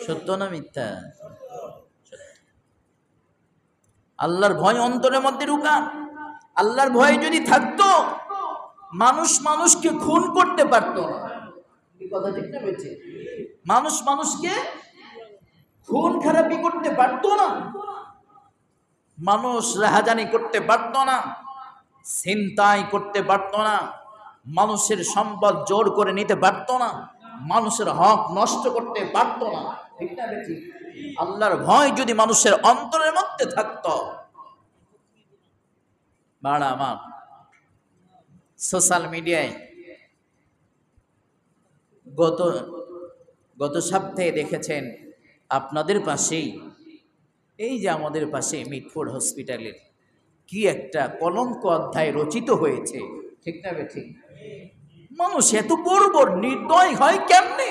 সত্য না মিথ্যা? আল্লাহর ভয় অন্তরের মধ্যে ঢুকা। আল্লাহর ভয় যদি থাকতো মানুষ মানুষকে খুন করতে পারতো না। এই কথা ঠিক না বেঁচে? মানুষ মানুষকে খুন খারাপি করতে পারতো না, মানুষ রাহাজানি করতে পারতো না, ছিনতাই করতে পারতো না, মানুষের সম্পদ জোর করে নিতে পারতো না, মানুষের হক নষ্ট করতে পারতো না। ঠিক না বেঁচে? আল্লাহর ভয় যদি মানুষের অন্তরের মধ্যে থাকতো, বাড়া আমার সোশ্যাল মিডিয়ায় গত সপ্তাহে দেখেছেন আপনাদের পাশেই, এই যে আমাদের পাশে মিটফোর্ড হসপিটালের কি একটা কলঙ্ক অধ্যায় রচিত হয়েছে। ঠিক না বে ঠিক? মানুষ এত বর্বর নির্দয় হয় কেমনে?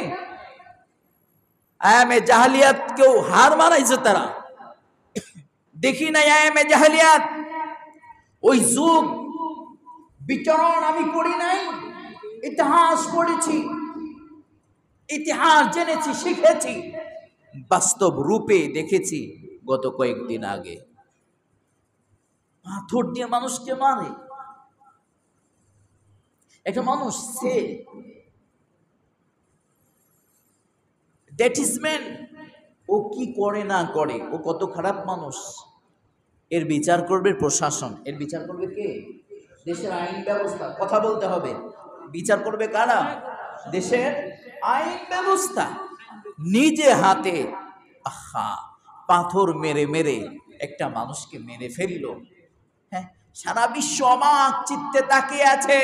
আয়ামে জাহালিয়াত কেউ হার মানাইছে তারা। দেখি নাই আয়ামে জাহালিয়াত, ওই যুগ বিচরণ আমি করি নাই, ইতিহাস পড়েছি, ইতিহাস জেনেছি, শিখেছি, বাস্তব রূপে দেখেছি। গত কয়েকদিন আগে পাথর দিয়ে মানুষকে মারে একটা মানুষ, সে দ্যাট ইজ ম্যান। ও কি করে না করে, ও কত খারাপ মানুষ, এর বিচার করবে প্রশাসন। এর বিচার করবে কে? দেশের আইন ব্যবস্থা। কথা বলতে হবে, বিচার করবে কারা? দেশের আইন ব্যবস্থা। নিজে হাতে পাথর মেরে মেরে একটা মানুষকে মেরে ফেললো। হ্যাঁ, সারা বিশ্ব অবাক চিত্তে তাকিয়ে আছে,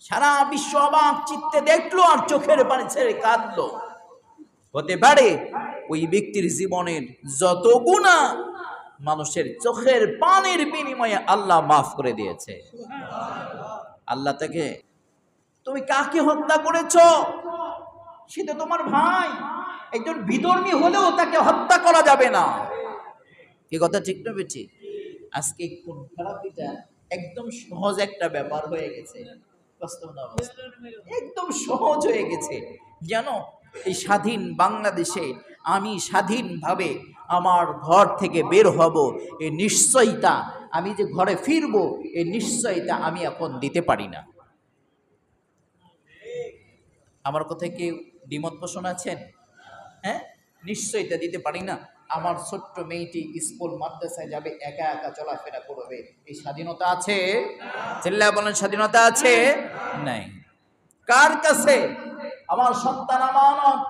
সারা বিশ্ব অবাক চিত্তে দেখলো আর চোখের পানি ছেড়ে কাঁদলো। হতে পারে ওই ব্যক্তির জীবনের যত গুনাহ মানুষের চোখের পানির বিনিময়ে আল্লাহ মাফ করে দিয়েছে। আল্লাহ তাকে, তুমি কাকে হত্যা করেছো? সে তো তোমার ভাই, একজন বিধর্মী হলেও তাকে হত্যা করা যাবে না। কি কথা ঠিক না বেঠি? আজকে কোন খারাপিটা একদম সহজ একটা ব্যাপার হয়ে গেছে। একদম সহজ হয়ে গেছে। জানো, এই স্বাধীন বাংলাদেশে আমি স্বাধীনভাবে আমার ঘর থেকে বের হব, এই নিশ্চয়তা, আমি যে ঘরে ফিরবো, এই নিশ্চয়তা আমি এখন দিতে পারি না। আমার কথায় কেউ দ্বিমত পোষণ আছেন? হ্যাঁ, নিশ্চয়তা দিতে পারি না। আমার ছোট্ট মেয়েটি স্কুল মাদ্রাসায় যাবে, একা একা চলাফেরা করবে, এই স্বাধীনতা আছে? চিল্লায় বলেন, স্বাধীনতা আছে? নাই। কার কাছে? আমার সন্তান আমানত।